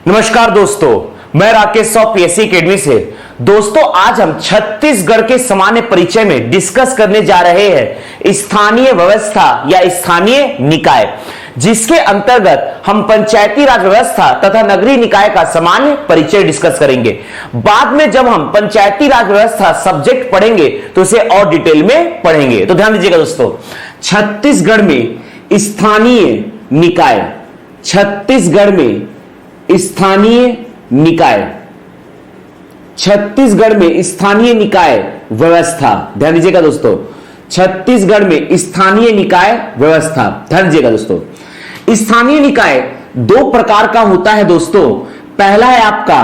नमस्कार दोस्तों, मैं राकेश पीएससी अकेडमी से। दोस्तों, आज हम छत्तीसगढ़ के सामान्य परिचय में डिस्कस करने जा रहे हैं स्थानीय व्यवस्था या स्थानीय निकाय, जिसके अंतर्गत हम पंचायती राज व्यवस्था तथा नगरीय निकाय का सामान्य परिचय डिस्कस करेंगे। बाद में जब हम पंचायती राज व्यवस्था सब्जेक्ट पढ़ेंगे तो उसे और डिटेल में पढ़ेंगे। तो ध्यान दीजिएगा दोस्तों, छत्तीसगढ़ में स्थानीय निकाय, छत्तीसगढ़ में स्थानीय निकाय, छत्तीसगढ़ में स्थानीय निकाय व्यवस्था। ध्यान दीजिएगा दोस्तों, छत्तीसगढ़ में स्थानीय निकाय व्यवस्था। ध्यान दीजिएगा दोस्तों, स्थानीय निकाय दो प्रकार का होता है दोस्तों। पहला है आपका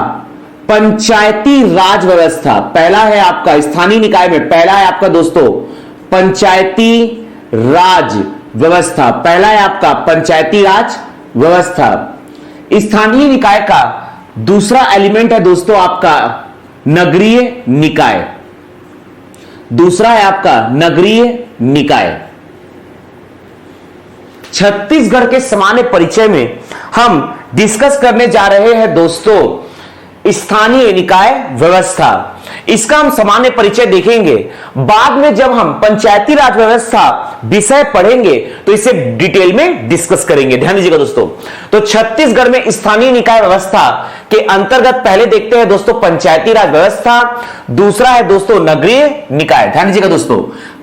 पंचायती राज व्यवस्था। पहला है आपका स्थानीय निकाय में, पहला है आपका दोस्तों पंचायती राज व्यवस्था। पहला है आपका पंचायती राज व्यवस्था। स्थानीय निकाय का दूसरा एलिमेंट है दोस्तों आपका नगरीय निकाय। दूसरा है आपका नगरीय निकाय। छत्तीसगढ़ के सामान्य परिचय में हम डिस्कस करने जा रहे हैं दोस्तों स्थानीय निकाय व्यवस्था। इसका हम सामान्य परिचय देखेंगे। बाद में जब हम पंचायती राज व्यवस्था विषय पढ़ेंगे तो इसे डिटेल में डिस्कस करेंगे। ध्यान दीजिएगा दोस्तों, तो छत्तीसगढ़ में स्थानीय निकाय व्यवस्था के अंतर्गत पहले देखते हैं दोस्तों पंचायती राज व्यवस्था, दूसरा है दोस्तों नगरीय निकाय। ध्यान दीजिएगा दोस्तों,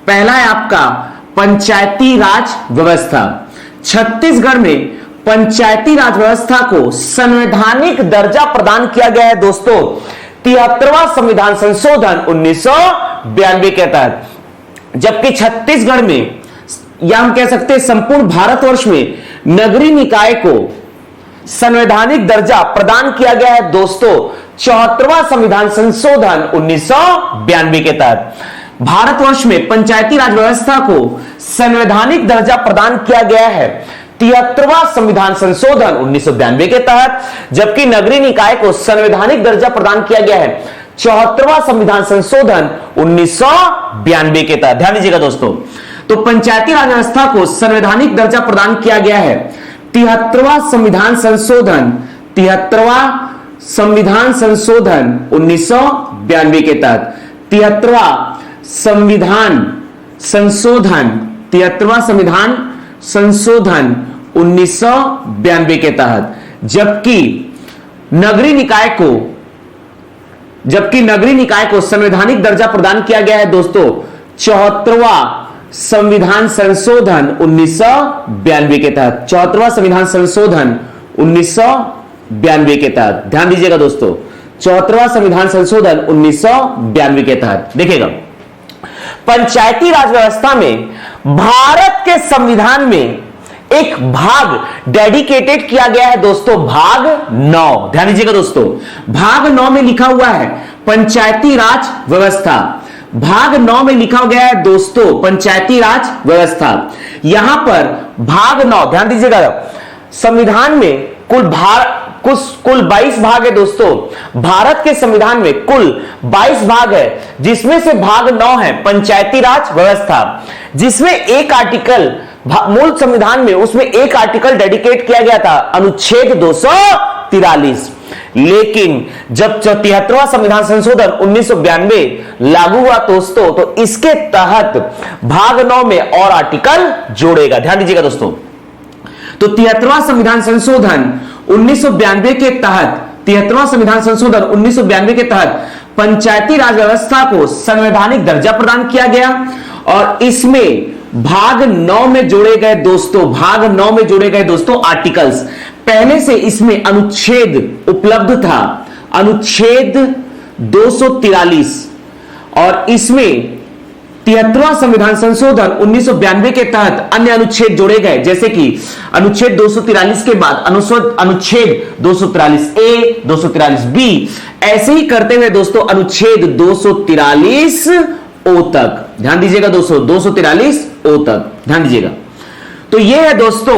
पहला है आपका पंचायती राज व्यवस्था। छत्तीसगढ़ में पंचायती राज व्यवस्था को संवैधानिक दर्जा प्रदान किया गया है दोस्तों 73वां संविधान संशोधन 1992 के तहत। जबकि छत्तीसगढ़ में या हम कह सकते हैं संपूर्ण भारतवर्ष में नगरीय निकाय को संवैधानिक दर्जा प्रदान किया गया है दोस्तों 74वां संविधान संशोधन 1992 के तहत। भारतवर्ष में पंचायती राज व्यवस्था को संवैधानिक दर्जा प्रदान किया गया है 73वां संविधान संशोधन 1992 के तहत, जबकि नगरीय निकाय को संवैधानिक दर्जा प्रदान किया गया है 74वां संविधान संशोधन 1992 के तहत। ध्यान दीजिएगा दोस्तों, तो पंचायती राज व्यवस्था को संवैधानिक दर्जा प्रदान किया गया है 73वां संविधान संशोधन 1992 के तहत। 73वां संविधान संशोधन 1992 के तहत। जबकि नगरीय निकाय को संवैधानिक दर्जा प्रदान किया गया है दोस्तों 74वां संविधान संशोधन 1992 के तहत। 74वां संविधान संशोधन 1992 के तहत। ध्यान दीजिएगा दोस्तों, 74वां संविधान संशोधन 1992 के तहत। देखिएगा, पंचायती राज व्यवस्था में भारत के संविधान में एक भाग डेडिकेटेड किया गया है दोस्तों, भाग 9। ध्यान दीजिएगा दोस्तों, भाग 9 में लिखा हुआ है पंचायती राज व्यवस्था। भाग 9 में लिखा गया है दोस्तों पंचायती राज व्यवस्था। यहां पर भाग 9, ध्यान दीजिएगा, संविधान में कुल 22 भाग है दोस्तों। भारत के संविधान में कुल 22 भाग है, जिसमें से भाग 9 है पंचायती राज व्यवस्था, जिसमें एक आर्टिकल मूल संविधान में उसमें एक आर्टिकल डेडिकेट किया गया था अनुच्छेद 243। लेकिन जब 73वां संविधान संशोधन 1992 लागू हुआ दोस्तों, तो इसके तहत भाग 9 में और आर्टिकल जोड़ेगा। ध्यान दीजिएगा दोस्तों, तो 73वां संविधान संशोधन 1992 के तहत, 73वां संविधान संशोधन 1992 के तहत पंचायती राज व्यवस्था को संवैधानिक दर्जा प्रदान किया गया। और इसमें भाग 9 में जोड़े गए दोस्तों, भाग 9 में जोड़े गए दोस्तों आर्टिकल्स। पहले से इसमें अनुच्छेद उपलब्ध था, अनुच्छेद 243, और इसमें 73वां संविधान संशोधन 1992 के तहत अन्य अनुच्छेद जोड़े गए, जैसे कि अनुच्छेद 243 के बाद अनुच्छेद 243 ए, 243 बी, ऐसे ही करते हुए दोस्तों अनुच्छेद 243 ओ तक। ध्यान दीजिएगा दोस्तों, 243 ओ तक। ध्यान दीजिएगा, तो यह है दोस्तों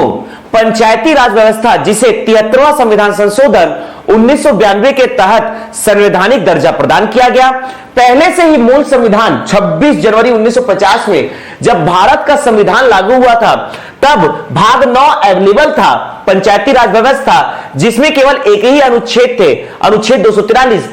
पंचायती राज व्यवस्था, जिसे 73वां संविधान संशोधन 1992 के तहत संवैधानिक दर्जा प्रदान किया गया। पहले से ही मूल संविधान 26 जनवरी 1950 में जब भारत का संविधान लागू हुआ था तब भाग 9 अवेलेबल था, पंचायती राज व्यवस्था, जिसमें केवल एक ही अनुच्छेद थे, अनुच्छेद 243।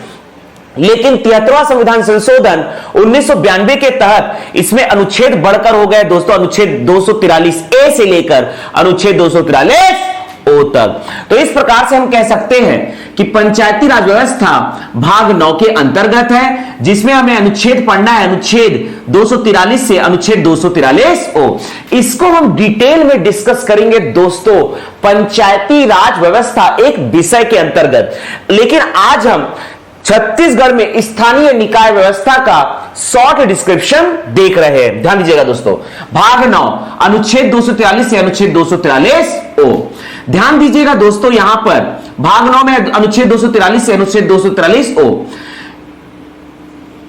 लेकिन 73वां संविधान संशोधन 1992 के तहत इसमें अनुच्छेद बढ़कर हो गए दोस्तों, अनुच्छेद 243 ए से लेकर अनुच्छेद 243 ओ तक। तो इस प्रकार से हम कह सकते हैं कि पंचायती राज व्यवस्था भाग 9 के अंतर्गत है, जिसमें हमें अनुच्छेद पढ़ना है, अनुच्छेद 243 से अनुच्छेद 243 ओ। इसको हम डिटेल में डिस्कस करेंगे दोस्तों, पंचायती राज व्यवस्था एक विषय के अंतर्गत। लेकिन आज हम छत्तीसगढ़ में स्थानीय निकाय व्यवस्था का शॉर्ट डिस्क्रिप्शन देख रहे हैं। ध्यान दीजिएगा दोस्तों, भाग 9 अनुच्छेद 243 से अनुच्छेद 243 ओ। ध्यान दीजिएगा दोस्तों, यहां पर भाग 9 में अनुच्छेद 243 से अनुच्छेद 243 ओ,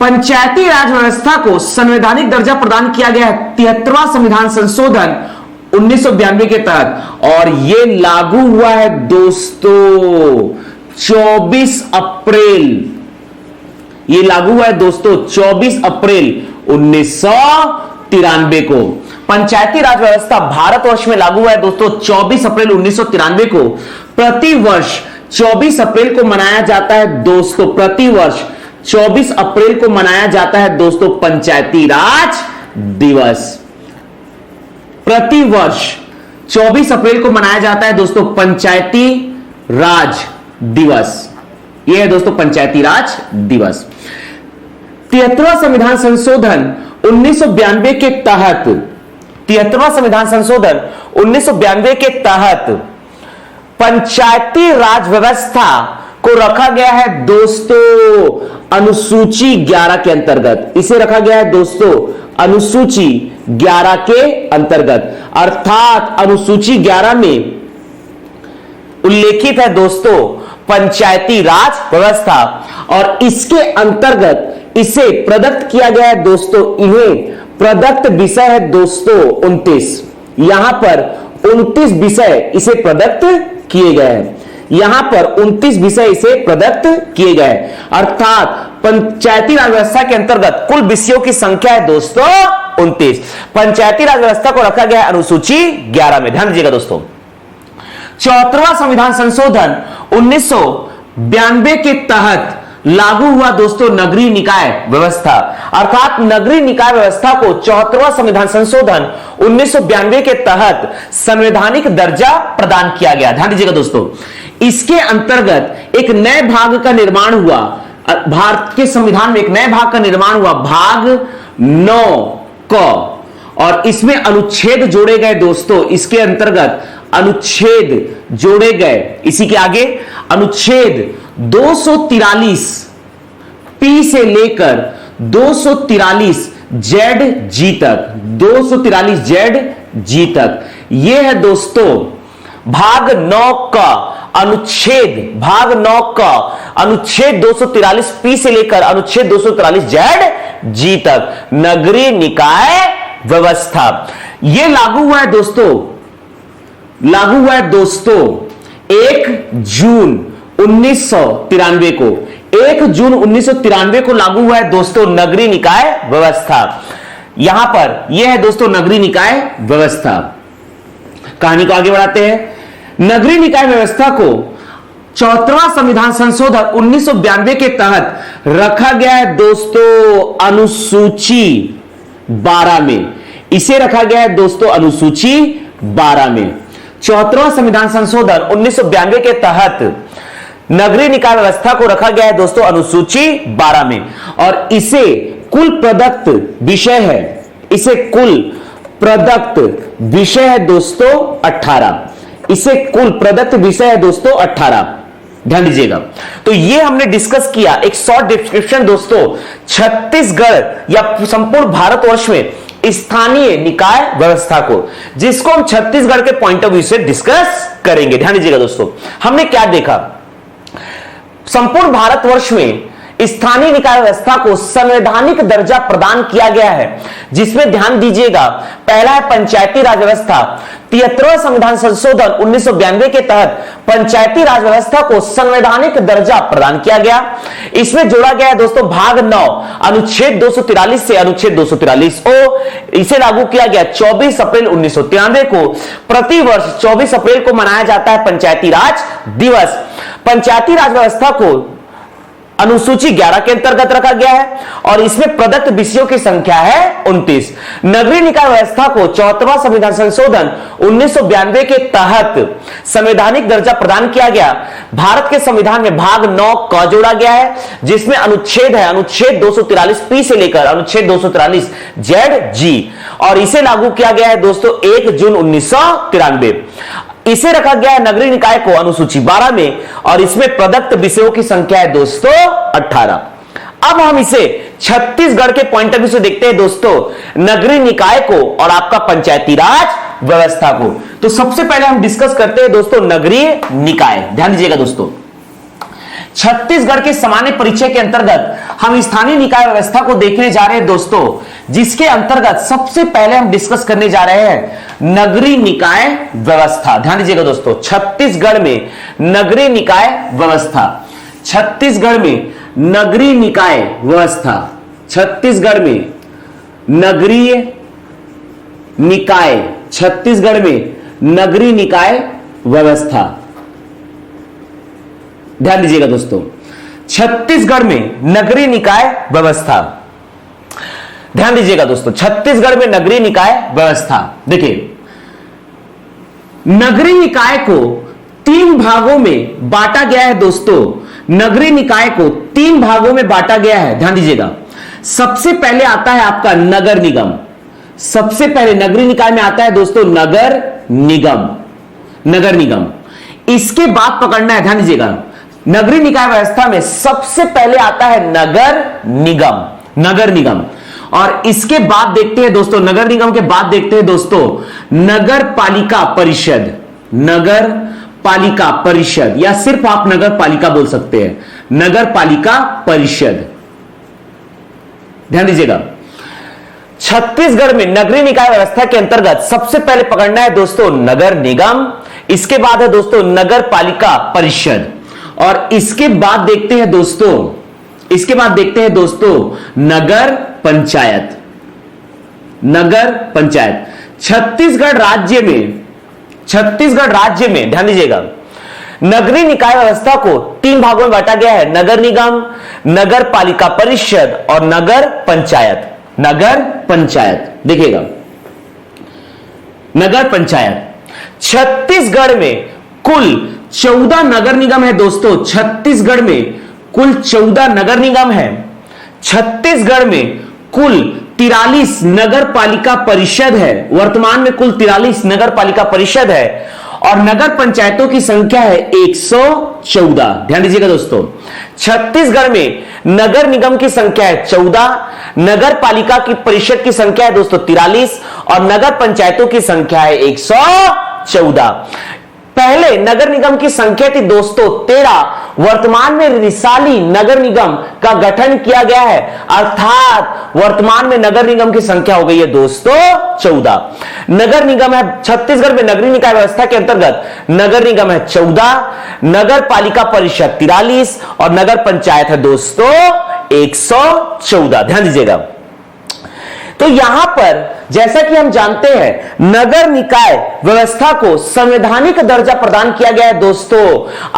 पंचायती राज व्यवस्था को संवैधानिक दर्जा प्रदान किया गया है 73वां संविधान संशोधन 1992 के तहत, और यह लागू हुआ है दोस्तों 24 अप्रैल, ये लागू हुआ है दोस्तों 24 अप्रैल 1993 को। पंचायती राज व्यवस्था भारतवर्ष में लागू हुआ है दोस्तों 24 अप्रैल 1993 को। प्रतिवर्ष 24 अप्रैल को मनाया जाता है दोस्तों, प्रतिवर्ष 24 अप्रैल को मनाया जाता है दोस्तों पंचायती राज दिवस। प्रतिवर्ष 24 अप्रैल को मनाया जाता है दोस्तों पंचायती राज दिवस। यह है दोस्तों पंचायती राज दिवस। 73वां संविधान संशोधन 1992 के तहत, 73वां संविधान संशोधन 1992 के तहत पंचायती राज व्यवस्था को रखा गया है दोस्तों अनुसूची 11 के अंतर्गत। इसे रखा गया है दोस्तों अनुसूची 11 के अंतर्गत, अर्थात अनुसूची 11 में उल्लेखित है दोस्तों पंचायती राज व्यवस्था, और इसके अंतर्गत इसे प्रदत्त किया गया है दोस्तों, इन्हें प्रदत्त विषय है दोस्तों 29। यहां पर 29 विषय इसे प्रदत्त किए गए हैं, यहां पर 29 विषय इसे प्रदत्त किए गए, अर्थात पंचायती राज व्यवस्था के अंतर्गत कुल विषयों की संख्या है दोस्तों 29। पंचायती राज व्यवस्था को रखा गया है अनुसूची 11 में। ध्यान दीजिएगा दोस्तों, 74वां संविधान संशोधन 1992 के तहत लागू हुआ दोस्तों नगरीय निकाय व्यवस्था, अर्थात नगरीय निकाय व्यवस्था को 74वां संविधान संशोधन 1992 के तहत संवैधानिक दर्जा प्रदान किया गया। ध्यान दीजिएगा दोस्तों, इसके अंतर्गत एक नए भाग का निर्माण हुआ, भारत के संविधान में एक नए भाग का निर्माण हुआ, भाग 9 क, और इसमें अनुच्छेद जोड़े गए दोस्तों। इसके अंतर्गत अनुच्छेद जोड़े गए, इसी के आगे अनुच्छेद 243 पी से लेकर 243 जेड जी तक, 243 जेड जी तक, यह है दोस्तों भाग 9 का अनुच्छेद, भाग 9 का अनुच्छेद 243 पी से लेकर अनुच्छेद 243 जेड जी तक नगरीय निकाय व्यवस्था। यह लागू हुआ है दोस्तों, लागू हुआ है दोस्तों 1 जून 1993 को, 1 जून 1993 को लागू हुआ है दोस्तों नगरीय निकाय व्यवस्था। यहां पर यह है दोस्तों नगरीय निकाय व्यवस्था। कहानी को आगे बढ़ाते हैं। नगरीय निकाय व्यवस्था को 74वां संविधान संशोधन 1992 के तहत रखा गया है दोस्तों अनुसूची 12 में। इसे रखा गया है दोस्तों अनुसूची 12 में। 74वां संविधान संशोधन 1992 के तहत नगरीय निकाय व्यवस्था को रखा गया है दोस्तों अनुसूची 12 में, और इसे कुल प्रदत्त विषय है, इसे कुल प्रदत्त विषय है दोस्तों 18। इसे कुल प्रदत्त विषय है दोस्तों 18। ध्यान दीजिएगा, तो ये हमने डिस्कस किया एक शॉर्ट डिस्क्रिप्शन दोस्तों छत्तीसगढ़ या संपूर्ण भारतवर्ष में स्थानीय निकाय व्यवस्था को, जिसको हम छत्तीसगढ़ के पॉइंट ऑफ व्यू से डिस्कस करेंगे। ध्यान दीजिएगा दोस्तों, हमने क्या देखा, संपूर्ण भारतवर्ष में स्थानीय निकाय व्यवस्था को संवैधानिक दर्जा प्रदान किया गया है, जिसमें ध्यान दीजिएगा पहला है पंचायती राज व्यवस्था। 73वां संविधान संशोधन 1992 के तहत पंचायती राज व्यवस्था को संवैधानिक दर्जा प्रदान किया गया। इसमें जोड़ा गया है दोस्तों भाग 9 अनुच्छेद 243 से अनुच्छेद 243 ओ। इसे लागू किया गया 24 अप्रैल 1993 को। प्रतिवर्ष 24 अप्रैल को मनाया जाता है पंचायती राज दिवस। पंचायती राज व्यवस्था को अनुसूची 11 के अंतर्गत रखा गया है और इसमें प्रदत्त विषयों की संख्या है 29। नगरीय निकाय व्यवस्था को 74वां संविधान संशोधन 1992 के तहत संवैधानिक दर्जा प्रदान किया गया। भारत के संविधान में भाग 9 क जोड़ा गया है, जिसमें अनुच्छेद है अनुच्छेद 243 पी से लेकर अनुच्छेद 243 जेड जी, और इसे लागू किया गया है दोस्तों 1 जून 1993। इसे रखा गया है नगरीय निकाय को अनुसूची 12 में और इसमें प्रदत्त विषयों की संख्या है दोस्तों 18। अब हम इसे छत्तीसगढ़ के पॉइंट ऑफ व्यू से देखते हैं दोस्तों, नगरीय निकाय को और आपका पंचायती राज व्यवस्था को। तो सबसे पहले हम डिस्कस करते हैं दोस्तों नगरीय निकाय। ध्यान दीजिएगा दोस्तों, छत्तीसगढ़ के सामान्य परिचय के अंतर्गत हम स्थानीय निकाय व्यवस्था को देखने जा रहे हैं दोस्तों, जिसके अंतर्गत सबसे पहले हम डिस्कस करने जा रहे हैं नगरीय निकाय व्यवस्था। ध्यान दीजिएगा दोस्तों, छत्तीसगढ़ में नगरीय निकाय व्यवस्था, छत्तीसगढ़ में नगरीय निकाय व्यवस्था, छत्तीसगढ़ में नगरीय निकाय, छत्तीसगढ़ में नगरीय निकाय व्यवस्था। ध्यान दीजिएगा दोस्तों, छत्तीसगढ़ में नगरीय निकाय व्यवस्था। ध्यान दीजिएगा दोस्तों, छत्तीसगढ़ में नगरीय निकाय व्यवस्था। देखिए, नगरीय निकाय को 3 भागों में बांटा गया है दोस्तों, नगरीय निकाय को 3 भागों में बांटा गया है। ध्यान दीजिएगा, सबसे पहले आता है आपका नगर निगम। सबसे पहले नगरीय निकाय में आता है दोस्तों नगर निगम, नगर निगम। इसके बाद पकड़ना है, ध्यान दीजिएगा, नगरीय निकाय व्यवस्था में सबसे पहले आता है नगर निगम, नगर निगम। और इसके बाद देखते हैं दोस्तों, नगर निगम के बाद देखते हैं दोस्तों नगर पालिका परिषद, नगर पालिका परिषद, या सिर्फ आप नगर पालिका बोल सकते हैं, नगर पालिका परिषद। ध्यान दीजिएगा, छत्तीसगढ़ में नगरीय निकाय व्यवस्था के अंतर्गत सबसे पहले पकड़ना है दोस्तों नगर निगम, इसके बाद है दोस्तों नगर पालिका परिषद, और इसके बाद देखते हैं दोस्तों, इसके बाद देखते हैं दोस्तों नगर पंचायत, नगर पंचायत। छत्तीसगढ़ राज्य में, छत्तीसगढ़ राज्य में ध्यान दीजिएगा, नगरीय निकाय व्यवस्था को 3 भागों में बांटा गया है, नगर निगम, नगर पालिका परिषद और नगर पंचायत, नगर पंचायत। देखिएगा, नगर पंचायत। छत्तीसगढ़ में कुल 14 नगर निगम है दोस्तों, छत्तीसगढ़ में कुल 14 नगर निगम है। छत्तीसगढ़ में कुल 43 नगर पालिका परिषद है, वर्तमान में कुल 43 नगर पालिका परिषद है, और नगर पंचायतों की संख्या है 114। ध्यान दीजिएगा दोस्तों, छत्तीसगढ़ में नगर निगम की संख्या है 14, नगर पालिका की परिषद की संख्या है दोस्तों 43 और नगर पंचायतों की संख्या है 114। पहले नगर निगम की संख्या थी दोस्तों 13, वर्तमान में रिसाली नगर निगम का गठन किया गया है, अर्थात वर्तमान में नगर निगम की संख्या हो गई है दोस्तों 14। नगर निगम है छत्तीसगढ़ में नगरीय निकाय व्यवस्था के अंतर्गत नगर निगम है 14, नगर पालिका परिषद 43 और नगर पंचायत है दोस्तों 114। ध्यान दीजिएगा, तो यहां पर जैसा कि हम जानते हैं नगर निकाय व्यवस्था को संवैधानिक दर्जा प्रदान किया गया है दोस्तों,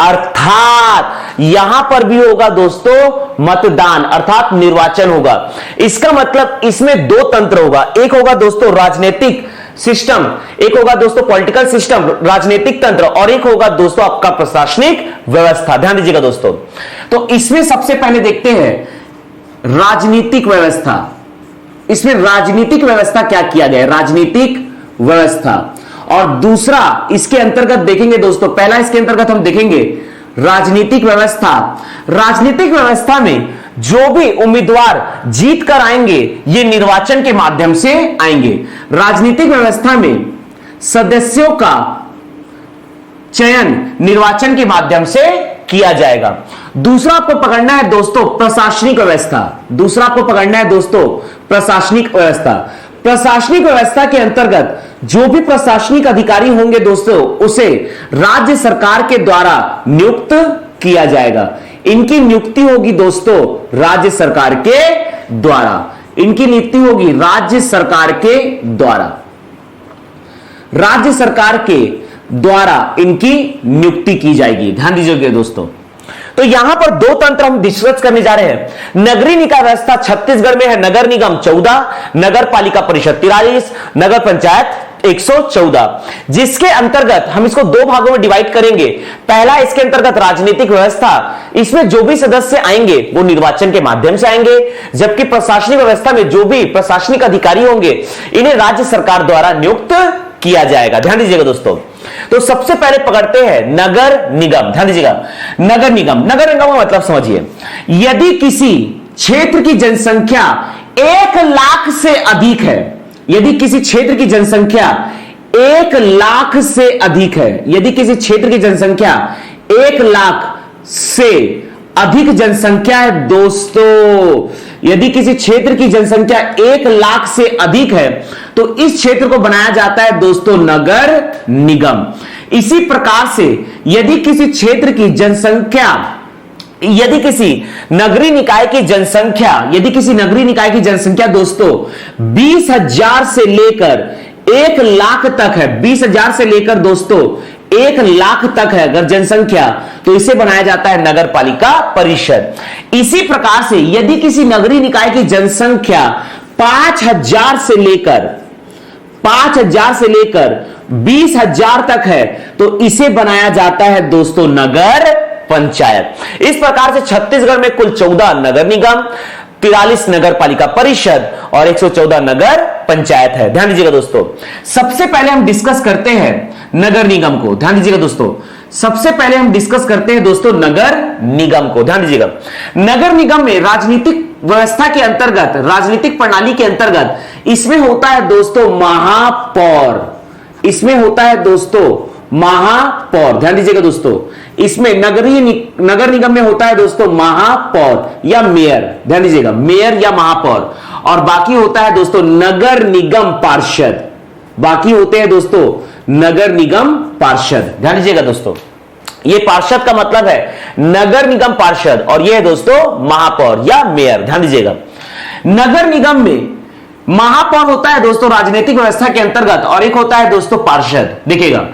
अर्थात यहां पर भी होगा दोस्तों मतदान, अर्थात निर्वाचन होगा। इसका मतलब इसमें 2 तंत्र होगा, एक होगा दोस्तों राजनीतिक सिस्टम, एक होगा दोस्तों पॉलिटिकल सिस्टम, राजनीतिक तंत्र, और एक होगा दोस्तों आपका प्रशासनिक व्यवस्था। ध्यान दीजिएगा दोस्तों, तो इसमें सबसे पहले देखते हैं राजनीतिक व्यवस्था। इसमें राजनीतिक व्यवस्था क्या किया गया है, राजनीतिक व्यवस्था। और दूसरा इसके अंतर्गत देखेंगे दोस्तों, पहला इसके अंतर्गत हम देखेंगे राजनीतिक व्यवस्था। राजनीतिक व्यवस्था में जो भी उम्मीदवार जीत कर आएंगे ये निर्वाचन के माध्यम से आएंगे। राजनीतिक व्यवस्था में सदस्यों का चयन निर्वाचन के माध्यम से किया जाएगा। दूसरा आपको पकड़ना है दोस्तों प्रशासनिक व्यवस्था। दूसरा आपको पकड़ना है दोस्तों प्रशासनिक व्यवस्था। प्रशासनिक व्यवस्था के अंतर्गत जो भी प्रशासनिक अधिकारी होंगे दोस्तों उसे राज्य सरकार के द्वारा नियुक्त किया जाएगा। इनकी नियुक्ति होगी दोस्तों राज्य सरकार के द्वारा। इनकी नियुक्ति होगी राज्य सरकार के द्वारा। राज्य सरकार के द्वारा इनकी नियुक्ति की जाएगी। ध्यान दीजिएगा दोस्तों। तो यहां पर दो तंत्र हम डिस्कस करने जा रहे हैं। नगरीय निकाय व्यवस्था छत्तीसगढ़ में है नगर निगम 14, नगर पालिका परिषद 43, नगर पंचायत 114, जिसके अंतर्गत हम इसको दो भागों में डिवाइड करेंगे। पहला इसके अंतर्गत राजनीतिक व्यवस्था, इसमें जो भी सदस्य आएंगे वो निर्वाचन के माध्यम से आएंगे, जबकि प्रशासनिक व्यवस्था में जो भी प्रशासनिक अधिकारी होंगे इन्हें राज्य सरकार द्वारा नियुक्त किया जाएगा। ध्यान दीजिएगा दोस्तों। तो सबसे पहले पकड़ते हैं नगर निगम। ध्यान दीजिएगा, नगर निगम। नगर निगम का मतलब समझिए, यदि किसी क्षेत्र की जनसंख्या 1 लाख से अधिक है, यदि किसी क्षेत्र की जनसंख्या 1 लाख से अधिक है, यदि किसी क्षेत्र की जनसंख्या 1 लाख से अधिक जनसंख्या है दोस्तों, यदि किसी क्षेत्र की जनसंख्या 1 लाख से अधिक है तो इस क्षेत्र को बनाया जाता है दोस्तों नगर निगम। इसी प्रकार से यदि किसी क्षेत्र की जनसंख्या, यदि किसी नगरीय निकाय की जनसंख्या, यदि किसी नगरीय निकाय की जनसंख्या दोस्तों 20,000 से लेकर 1 लाख तक है, 20,000 से लेकर दोस्तों 1 लाख तक है अगर जनसंख्या, तो इसे बनाया जाता है नगर पालिका परिषद। इसी प्रकार से यदि किसी नगरीय निकाय की जनसंख्या 5,000 से लेकर 20,000 तक है तो इसे बनाया जाता है दोस्तों नगर पंचायत। इस प्रकार से छत्तीसगढ़ में कुल 14 नगर निगम, 43 नगर पालिका परिषद और 114 नगर पंचायत है। ध्यान दीजिएगा दोस्तों। सबसे पहले हम डिस्कस करते हैं नगर निगम को। ध्यान दीजिएगा दोस्तों, सबसे पहले हम डिस्कस करते हैं दोस्तों नगर निगम को। ध्यान दीजिएगा, नगर निगम में राजनीतिक व्यवस्था के अंतर्गत, राजनीतिक प्रणाली के अंतर्गत इसमें होता है दोस्तों महापौर। इसमें होता है दोस्तों महापौर। ध्यान दीजिएगा दोस्तों, इसमें नगर निगम में होता है दोस्तों महापौर या मेयर। ध्यान दीजिएगा, मेयर या महापौर। और बाकी होता है दोस्तों नगर निगम पार्षद। बाकी होते हैं दोस्तों नगर निगम पार्षद। ध्यान दीजिएगा दोस्तों, ये पार्षद का मतलब है नगर निगम पार्षद और ये है दोस्तों महापौर या मेयर। ध्यान दीजिएगा, नगर निगम में महापौर होता है दोस्तों राजनीतिक व्यवस्था के अंतर्गत और एक होता है दोस्तों पार्षद। देखिएगा,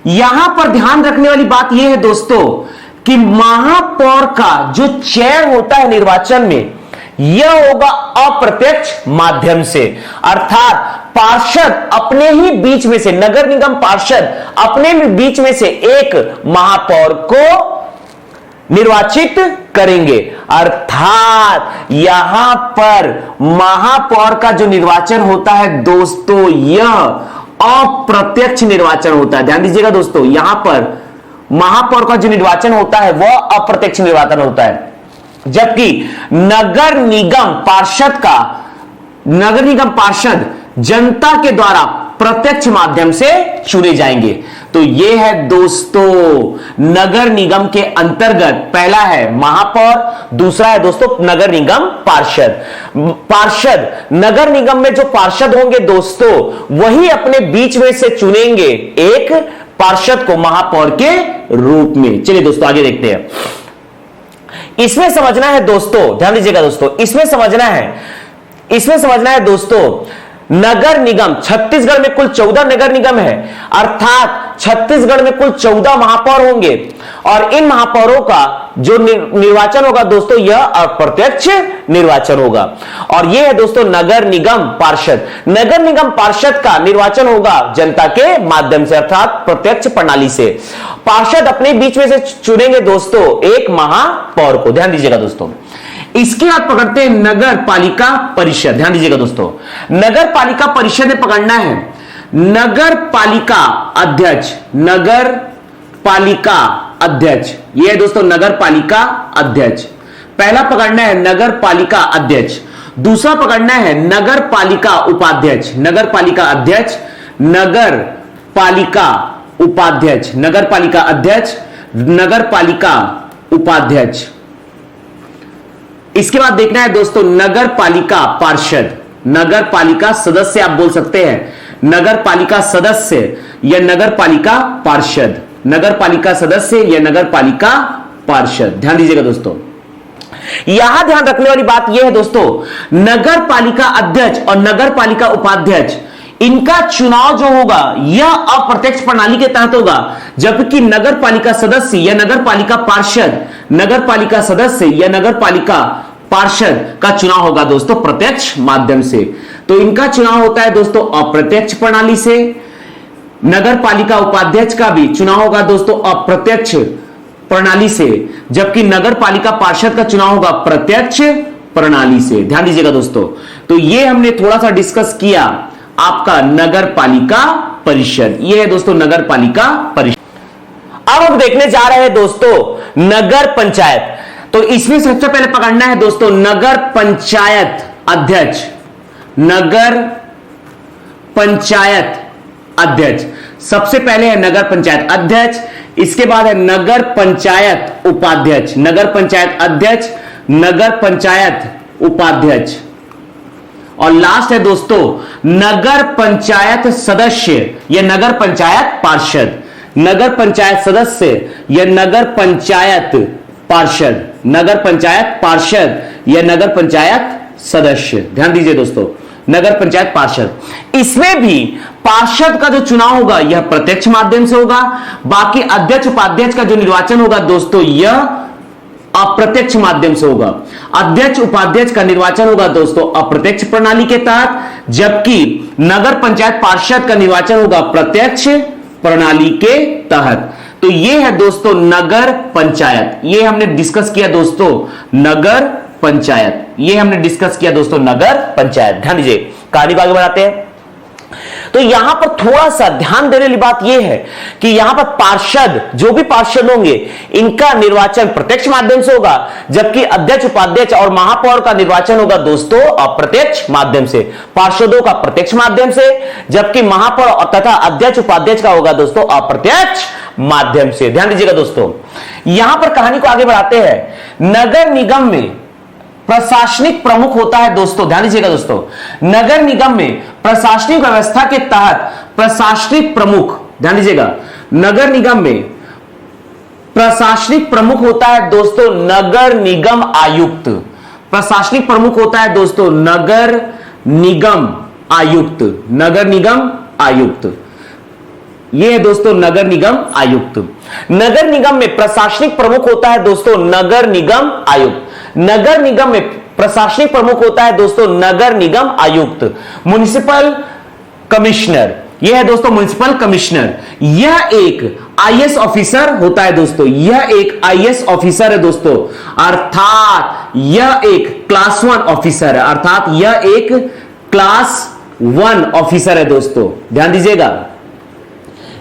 यहां पर ध्यान रखने वाली बात यह है दोस्तों कि महापौर का जो चयन होता है निर्वाचन में यह होगा अप्रत्यक्ष माध्यम से, अर्थात पार्षद अपने ही बीच में से, नगर निगम पार्षद अपने बीच में से एक महापौर को निर्वाचित करेंगे। अर्थात यहां पर महापौर का जो निर्वाचन होता है दोस्तों यह अप्रत्यक्ष निर्वाचन होता है। ध्यान दीजिएगा दोस्तों, यहां पर महापौर का जो निर्वाचन होता है वह अप्रत्यक्ष निर्वाचन होता है, जबकि नगर निगम पार्षद जनता के द्वारा प्रत्यक्ष माध्यम से चुने जाएंगे। तो यह है दोस्तों नगर निगम के अंतर्गत, पहला है महापौर, दूसरा है दोस्तों नगर निगम पार्षद नगर निगम में जो पार्षद होंगे दोस्तों वही अपने बीच में से चुनेंगे एक पार्षद को महापौर के रूप में। चलिए दोस्तों आगे देखते हैं। इसमें समझना है दोस्तों, ध्यान दीजिएगा दोस्तों, इसमें समझना है दोस्तों नगर निगम, छत्तीसगढ़ में कुल 14 नगर निगम है, अर्थात छत्तीसगढ़ में कुल 14 महापौर होंगे और इन महापौरों का जो निर्वाचन होगा दोस्तों यह अप्रत्यक्ष निर्वाचन होगा। और यह है दोस्तों नगर निगम पार्षद। नगर निगम पार्षद का निर्वाचन होगा जनता के माध्यम से, अर्थात प्रत्यक्ष प्रणाली से। पार्षद अपने बीच में से चुनेंगे दोस्तों एक महापौर को। ध्यान दीजिएगा दोस्तों, इसके बाद पकड़ते हैं नगर पालिका परिषद। ध्यान दीजिएगा दोस्तों, नगर पालिका परिषद में पकड़ना है नगर पालिका अध्यक्ष। नगर पालिका अध्यक्ष, यह है दोस्तों नगर पालिका अध्यक्ष। पहला पकड़ना है नगर पालिका अध्यक्ष, दूसरा पकड़ना है नगर पालिका उपाध्यक्ष। नगर पालिका अध्यक्ष, नगर पालिका उपाध्यक्ष, नगर पालिका अध्यक्ष, नगर पालिका उपाध्यक्ष। इसके बाद देखना है दोस्तों नगर पालिका पार्षद, नगर पालिका सदस्य आप बोल सकते हैं, नगर पालिका सदस्य या नगर पालिका पार्षद, नगर पालिका सदस्य या नगर पालिका पार्षद। ध्यान दीजिएगा दोस्तों, यहां ध्यान रखने वाली बात यह है दोस्तों, नगर पालिका अध्यक्ष और नगर पालिका उपाध्यक्ष इनका चुनाव जो होगा यह अप्रत्यक्ष प्रणाली के तहत होगा, जबकि नगर पालिका सदस्य या नगर पालिका पार्षद, नगर पालिका सदस्य या नगर पालिका पार्षद का चुनाव होगा दोस्तों प्रत्यक्ष माध्यम से। तो इनका चुनाव होता है दोस्तों अप्रत्यक्ष प्रणाली से। नगर पालिका उपाध्यक्ष का भी चुनाव होगा दोस्तों अप्रत्यक्ष प्रणाली से, जबकि नगर पालिका पार्षद का चुनाव होगा प्रत्यक्ष प्रणाली से। ध्यान दीजिएगा दोस्तों, तो यह हमने थोड़ा सा डिस्कस किया आपका नगर पालिका परिषद। यह है दोस्तों नगर पालिका परिषद। अब हम देखने जा रहे हैं दोस्तों नगर पंचायत। तो इसमें सबसे पहले पकड़ना है दोस्तों नगर पंचायत अध्यक्ष, नगर पंचायत अध्यक्ष। सबसे पहले है नगर पंचायत अध्यक्ष, इसके बाद है नगर पंचायत उपाध्यक्ष, नगर पंचायत अध्यक्ष, नगर पंचायत उपाध्यक्ष, और लास्ट है दोस्तों नगर पंचायत सदस्य या नगर पंचायत पार्षद, नगर पंचायत सदस्य या नगर पंचायत पार्षद, नगर पंचायत पार्षद या नगर पंचायत सदस्य। ध्यान दीजिए दोस्तों, नगर पंचायत पार्षद। इसमें भी पार्षद का जो चुनाव होगा यह प्रत्यक्ष माध्यम से होगा, बाकी अध्यक्ष उपाध्यक्ष का जो निर्वाचन होगा दोस्तों यह अप्रत्यक्ष माध्यम से होगा। अध्यक्ष उपाध्यक्ष का निर्वाचन होगा दोस्तों अप्रत्यक्ष प्रणाली के तहत, जबकि नगर पंचायत पार्षद का निर्वाचन होगा प्रत्यक्ष प्रणाली के तहत। तो यह है दोस्तों नगर पंचायत, यह हमने डिस्कस किया दोस्तों नगर पंचायत, यह हमने डिस्कस किया दोस्तों नगर पंचायत। ध्यान दीजिए, कहानी को आगे बढ़ाते हैं। तो यहां पर थोड़ा सा ध्यान देने वाली बात यह है कि यहां पर पार्षद, जो भी पार्षद होंगे इनका निर्वाचन प्रत्यक्ष माध्यम से होगा, जबकि अध्यक्ष उपाध्यक्ष और महापौर का निर्वाचन होगा दोस्तों अप्रत्यक्ष माध्यम से। पार्षदों का प्रत्यक्ष माध्यम से, जबकि महापौर तथा अध्यक्ष उपाध्यक्ष का होगा दोस्तों अप्रत्यक्ष माध्यम से। ध्यान दीजिएगा दोस्तों, यहां पर कहानी को आगे बढ़ाते हैं। नगर निगम में प्रशासनिक प्रमुख होता है दोस्तों, ध्यान दीजिएगा दोस्तों, नगर निगम में प्रशासनिक व्यवस्था के तहत प्रशासनिक प्रमुख, ध्यान दीजिएगा, नगर निगम में प्रशासनिक प्रमुख होता है दोस्तों नगर निगम आयुक्त। प्रशासनिक प्रमुख होता है दोस्तों नगर निगम आयुक्त, नगर निगम आयुक्त। यह है दोस्तों नगर निगम आयुक्त। नगर निगम में प्रशासनिक प्रमुख होता है दोस्तों नगर निगम आयुक्त। नगर निगम में प्रशासनिक प्रमुख होता है दोस्तों नगर निगम आयुक्त। म्युनिसिपल कमिश्नर, यह है दोस्तों म्युनिसिपल कमिश्नर। यह एक आईएएस ऑफिसर होता है दोस्तों, यह एक आईएएस ऑफिसर है दोस्तों, अर्थात यह एक क्लास 1 ऑफिसर है, अर्थात यह एक क्लास 1 ऑफिसर है दोस्तों। ध्यान दीजिएगा,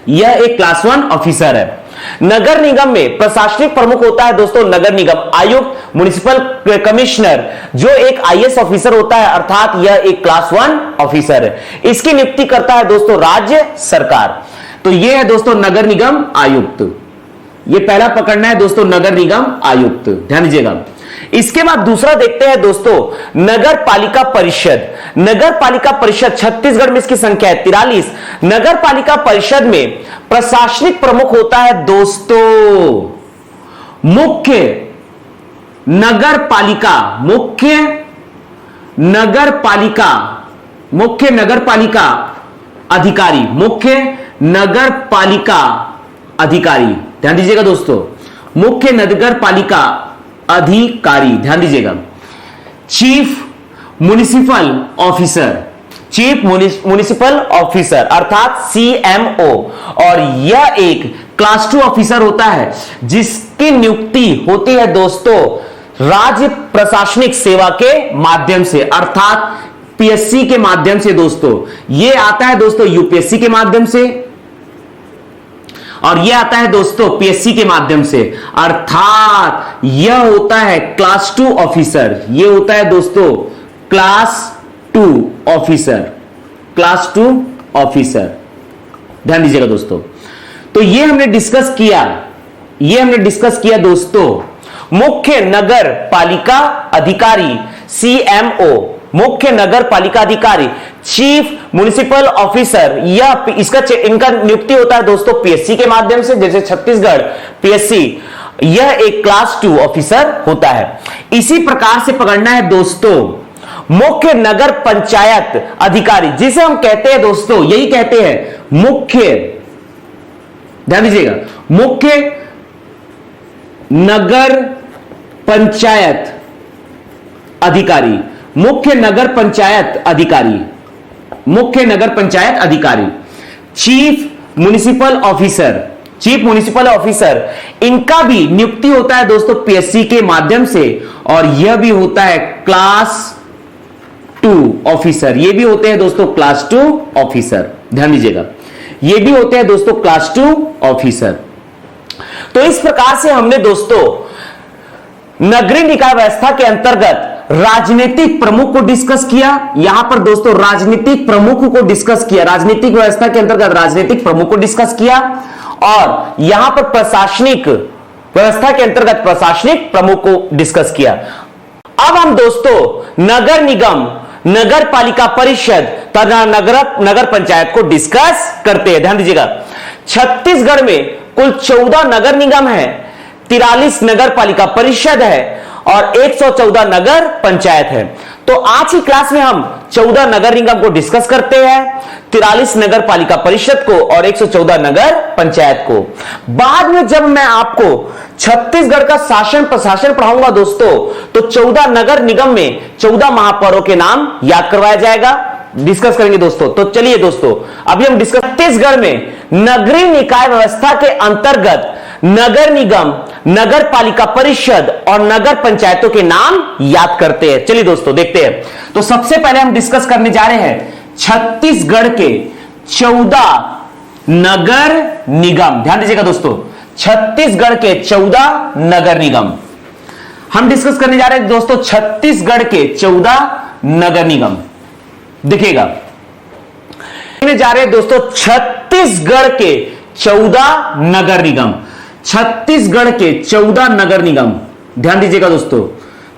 यह एक क्लास 1 ऑफिसर है। नगर निगम में प्रशासनिक प्रमुख होता है दोस्तों नगर निगम आयुक्त। म्युनिसिपल कमिश्नर जो एक आईएएस ऑफिसर होता है, अर्थात यह एक क्लास 1 ऑफिसर है। इसकी नियुक्ति करता है दोस्तों राज्य सरकार। तो यह है दोस्तों नगर निगम आयुक्त। यह पहला पकड़ना है दोस्तों नगर निगम आयुक्त, ध्यान दीजिएगा। इसके बाद दूसरा देखते हैं दोस्तों नगर पालिका परिषद। नगर पालिका परिषद छत्तीसगढ़ में इसकी संख्या है 43। नगर पालिका परिषद में प्रशासनिक प्रमुख होता है दोस्तों मुख्य नगर पालिका, मुख्य नगर पालिका अधिकारी, मुख्य नगर पालिका अधिकारी। ध्यान दीजिएगा दोस्तों, मुख्य नगर पालिका अधिकारी, ध्यान दीजिएगा। Chief municipal officer, chief municipal officer अर्थात सीएमओ, और यह एक क्लास 2 ऑफिसर होता है जिसकी नियुक्ति होती है दोस्तों राज्य प्रशासनिक सेवा के माध्यम से, अर्थात पीएससी के माध्यम से। दोस्तों यह आता है दोस्तों यूपीएससी के माध्यम से, और यह आता है दोस्तों पीएससी के माध्यम से, अर्थात यह होता है क्लास 2 ऑफिसर। यह होता है दोस्तों क्लास 2 ऑफिसर, क्लास 2 ऑफिसर। ध्यान दीजिएगा दोस्तों, तो यह हमने डिस्कस किया ये हमने डिस्कस किया दोस्तों। मुख्य नगर पालिका अधिकारी CMO, मुख्य नगर पालिका अधिकारी, चीफ म्युनिसिपल ऑफिसर, यह इनका नियुक्ति होता है दोस्तों PSC के माध्यम से। जैसे छत्तीसगढ़ PSC, यह एक क्लास 2 ऑफिसर होता है। इसी प्रकार से पकड़ना है दोस्तों मुख्य नगर पंचायत अधिकारी, जिसे हम कहते हैं दोस्तों, यही कहते हैं मुख्य, ध्यान दीजिएगा, मुख्य नगर पंचायत अधिकारी, मुख्य नगर पंचायत अधिकारी, मुख्य नगर पंचायत अधिकारी, chief municipal officer, chief municipal officer, इनका भी नियुक्ति होता है दोस्तों PSC के माध्यम से, और यह भी होता है क्लास 2 ऑफिसर। ये भी होते हैं दोस्तों क्लास 2 ऑफिसर, ध्यान दीजिएगा, ये भी होते हैं दोस्तों क्लास 2 ऑफिसर। तो इस प्रकार से हमने दोस्तों नगरीय निकाय व्यवस्था के अंतर्गत राजनीतिक प्रमुख को डिस्कस किया। यहां पर दोस्तों राजनीतिक प्रमुख को डिस्कस किया, राजनीतिक व्यवस्था के अंतर्गत राजनीतिक प्रमुख को डिस्कस किया, और यहां पर प्रशासनिक व्यवस्था के अंतर्गत प्रशासनिक प्रमुख को डिस्कस किया। अब हम दोस्तों नगर निगम, नगर पालिका परिषद तथा नगर पंचायत को डिस्कस करते हैं। ध्यान दीजिएगा, छत्तीसगढ़ में कुल 14 नगर निगम है, 43 नगर पालिका परिषद है और 114 नगर पंचायत है। तो आज की क्लास में हम 14 नगर निगम को डिस्कस करते हैं, 43 नगर पालिका परिषद को और 114 नगर पंचायत को। बाद में जब मैं आपको छत्तीसगढ़ का शासन प्रशासन पढ़ाऊंगा दोस्तों, तो 14 नगर निगम में 14 महापौरों के नाम याद करवाया जाएगा, डिस्कस करेंगे दोस्तों। तो चलिए दोस्तों, अभी हम डिस्कस, छत्तीसगढ़ में नगरीय निकाय व्यवस्था के अंतर्गत नगर निगम, नगर पालिका परिषद और नगर पंचायतों के नाम याद करते हैं। चलिए दोस्तों देखते हैं। तो सबसे पहले हम डिस्कस करने जा रहे हैं छत्तीसगढ़ के 14 नगर निगम। ध्यान दीजिएगा दोस्तों, छत्तीसगढ़ के 14 नगर निगम हम डिस्कस करने जा रहे हैं दोस्तों। छत्तीसगढ़ के 14 नगर निगम देखिएगा, जा रहे हैं दोस्तों छत्तीसगढ़ के 14 नगर निगम, छत्तीसगढ़ के 14 नगर निगम। ध्यान दीजिएगा दोस्तों,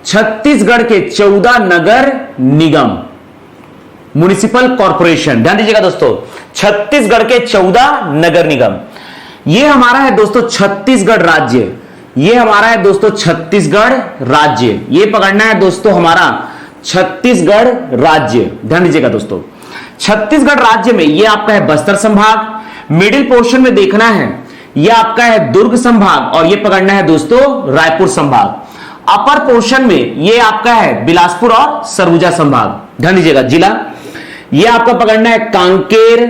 छत्तीसगढ़ के 14 नगर निगम, म्युनिसिपल कॉर्पोरेशन। ध्यान दीजिएगा दोस्तों, छत्तीसगढ़ के 14 नगर निगम। यह हमारा है दोस्तों छत्तीसगढ़ राज्य, यह हमारा है दोस्तों छत्तीसगढ़ राज्य। यह पकड़ना है दोस्तों हमारा छत्तीसगढ़ राज्य। ध्यान दीजिएगा दोस्तों, छत्तीसगढ़ राज्य में यह आपका है बस्तर संभाग, मिडिल पोर्शन में देखना है यह आपका है दुर्ग संभाग, और यह पकड़ना है दोस्तों रायपुर संभाग। अपर पोर्शन में यह आपका है बिलासपुर और सरगुजा संभाग। ध्यान दीजिएगा, जिला यह आपका पकड़ना है कांकेर,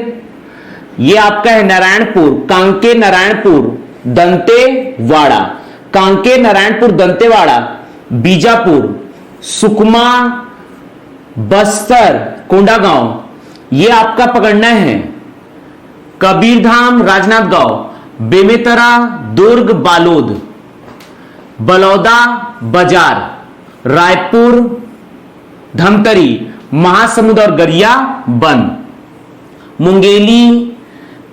यह आपका है नारायणपुर, कांकेर नारायणपुर दंतेवाड़ा, कांकेर नारायणपुर दंतेवाड़ा, बीजापुर, सुकमा, बस्तर कोंडागांव, यह आपका पकड़ना है कबीरधाम राजनांदगांव, बेमेतरा दुर्ग बालोद, बलौदा बाजार, रायपुर धमतरी, महासमुंद और गरिया बंद, मुंगेली,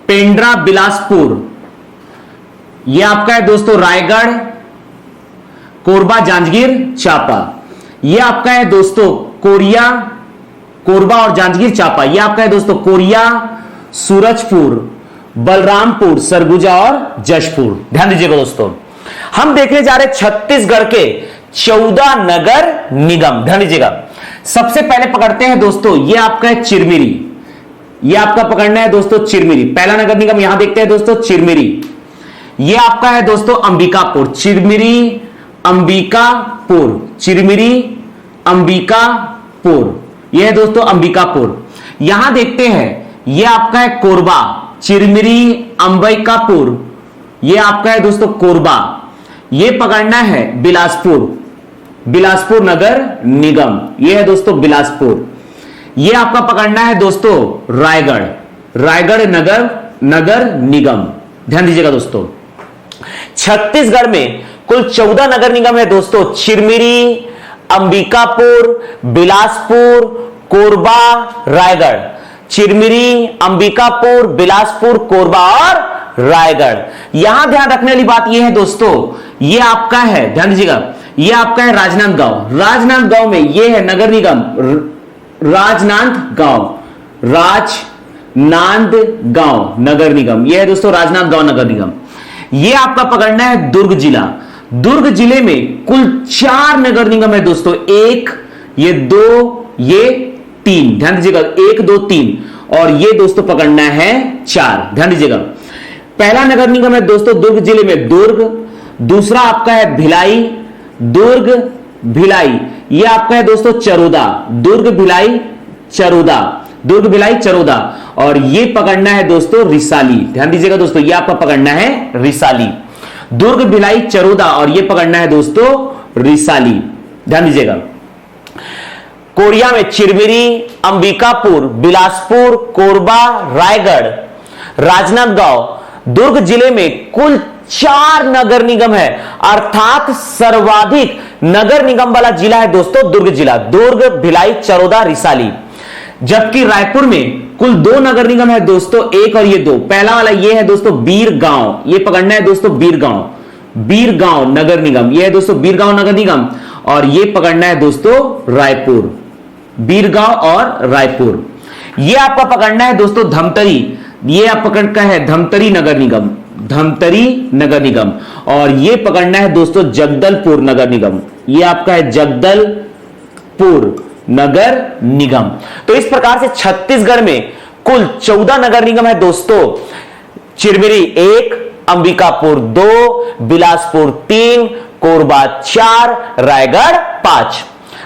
पेंड्रा बिलासपुर, यह आपका है दोस्तों रायगढ़, कोरबा जांजगीर चांपा, यह आपका है दोस्तों कोरिया, कोरबा और जांजगीर चांपा, यह आपका है दोस्तों कोरिया, सूरजपुर, बलरामपुर, सरगुजा और जशपुर। ध्यान दीजिएगा दोस्तों, हम देखने जा रहे छत्तीसगढ़ के 14 नगर निगम। ध्यान दीजिएगा, सबसे पहले पकड़ते हैं दोस्तों, यह आपका है चिरमिरी, यह आपका पकड़ना है दोस्तों चिरमिरी। पहला नगर निगम यहां देखते हैं दोस्तों चिरमिरी, यह आपका है दोस्तों अंबिकापुर, चिरमिरी अंबिकापुर, चिरमिरी अंबिकापुर, यह है दोस्तों अंबिकापुर। यहां देखते हैं यह आपका है कोरबा, चिरमिरी अंबिकापुर, यह आपका है दोस्तों कोरबा। यह पकड़ना है बिलासपुर, बिलासपुर नगर निगम, यह है दोस्तों बिलासपुर। यह आपका पकड़ना है दोस्तों रायगढ़, रायगढ़ नगर निगम। ध्यान दीजिएगा दोस्तों, छत्तीसगढ़ में कुल 14 नगर निगम है दोस्तों, चिरमिरी, अंबिकापुर, बिलासपुर, कोरबा, रायगढ़। चिरमिरी, अंबिकापुर, बिलासपुर, कोरबा और रायगढ़। यहां ध्यान रखने वाली बात यह है दोस्तों, ये आपका है, ध्यान दीजिएगा, ये आपका है राजनांदगांव। राजनांदगांव में ये है नगर निगम राजनांदगांव, राजनांदगांव नगर निगम, यह है दोस्तों राजनांदगांव नगर निगम। ये आपका पकड़ना है दुर्ग जिला। दुर्ग जिले में कुल 4 नगर निगम है दोस्तों, 1, ये 2, ये 3, ध्यान दीजिएगा, 1 2 3, और ये दोस्तों पकड़ना है 4, ध्यान दीजिएगा। पहला नगर निगम है दोस्तों दुर्ग जिले में दुर्ग, दूसरा आपका है भिलाई, दुर्ग भिलाई, ये आपका है दोस्तों चरोदा, दुर्ग भिलाई चरोदा, दुर्ग भिलाई चरोदा, और ये पकड़ना है दोस्तों रिसाली। ध्यान दीजिएगा दोस्तों, ये आपका पकड़ना है रिसाली, दुर्ग भिलाई चरोदा, और ये पकड़ना है दोस्तों रिसाली, ध्यान दीजिएगा। कोरिया में चिरमिरी, अंबिकापुर, बिलासपुर, कोरबा, रायगढ़, राजनांदगांव। दुर्ग जिले में कुल 4 नगर निगम है, अर्थात सर्वाधिक नगर निगम वाला जिला है दोस्तों दुर्ग जिला, दुर्ग भिलाई चरोदा रिसाली। जबकि रायपुर में कुल 2 नगर निगम है दोस्तों, 1 और ये 2। पहला वाला ये है दोस्तों बीरगांव, ये पकड़ना है दोस्तों बीरगांव, बीरगांव नगर निगम, ये है दोस्तों बीरगांव नगर निगम, और ये पकड़ना है दोस्तों रायपुर, बीरगांव और रायपुर। ये आपका पकड़ना है दोस्तों धमतरी, ये आप पकड़ का है धमतरी नगर निगम, धमतरी नगर निगम, और ये पकड़ना है दोस्तों जगदलपुर नगर निगम, ये आपका है जगदलपुर नगर निगम। तो इस प्रकार से छत्तीसगढ़ में कुल 14 नगर निगम है दोस्तों, चिरमिरी 1, अंबिकापुर 2, बिलासपुर 3, कोरबा 4, रायगढ़ 5,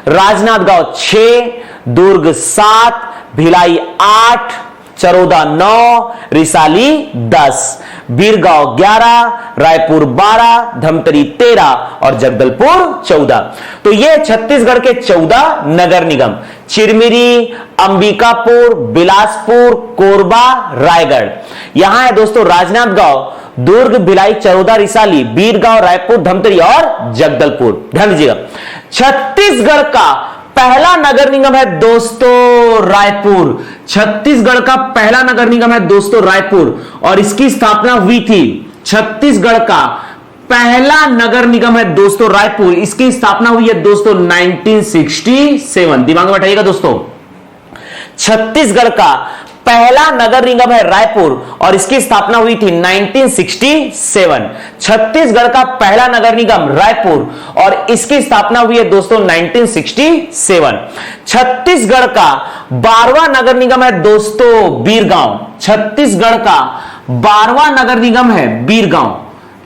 राजनांदगांव 6, दुर्ग 7, भिलाई 8, चरोदा 9, रिसाली 10, बीरगांव 11, रायपुर 12, धमतरी 13 और जगदलपुर 14। तो ये छत्तीसगढ़ के 14 नगर निगम, चिरमिरी, अंबिकापुर, बिलासपुर, कोरबा, रायगढ़। यहां है दोस्तों राजनांदगांव, दुर्ग, भिलाई, चरोदा, रिसाली, बीरगांव, रायपुर, धमतरी और जगदलपुर। ध्यान दीजिएगा, छत्तीसगढ़ का पहला नगर निगम है दोस्तों रायपुर। छत्तीसगढ़ का पहला नगर निगम है दोस्तों रायपुर, और इसकी स्थापना हुई थी, छत्तीसगढ़ का पहला नगर निगम है दोस्तों रायपुर, इसकी स्थापना हुई है दोस्तों 1967। दिमाग में बैठाइएगा दोस्तों, छत्तीसगढ़ का पहला नगर निगम है रायपुर और इसकी स्थापना हुई थी 1967। छत्तीसगढ़ का पहला नगर निगम रायपुर और इसकी स्थापना हुई है दोस्तों 1967। छत्तीसगढ़ का 12वां नगर निगम है दोस्तों बीरगांव। छत्तीसगढ़ का 12वां नगर निगम है बीरगांव।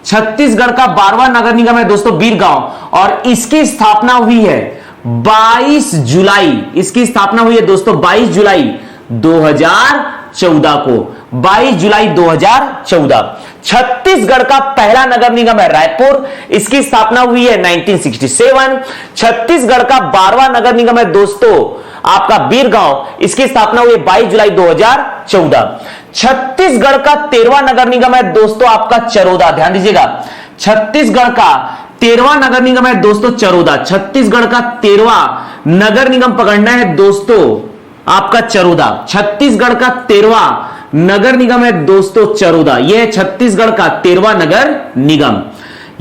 छत्तीसगढ़ का 12वां नगर निगम है दोस्तों बीरगांव और इसकी स्थापना हुई है 22 जुलाई। इसकी स्थापना हुई है दोस्तों 22 जुलाई 2014 को, 22 जुलाई 2014। छत्तीसगढ़ का पहला नगर निगम है रायपुर, इसकी स्थापना हुई है 1967। छत्तीसगढ़ का 12वां नगर निगम है दोस्तों आपका बीरगांव, इसकी स्थापना हुई है 22 जुलाई 2014। छत्तीसगढ़ का 13वां नगर निगम है दोस्तों आपका चरोदा। ध्यान दीजिएगा, छत्तीसगढ़ का 13वां नगर निगम है दोस्तों चरोदा। छत्तीसगढ़ का 13वां नगर निगम पकड़ना है दोस्तों आपका चरोदा। छत्तीसगढ़ का 13वां नगर निगम है दोस्तों चरोदा। यह है छत्तीसगढ़ का 13वां नगर निगम।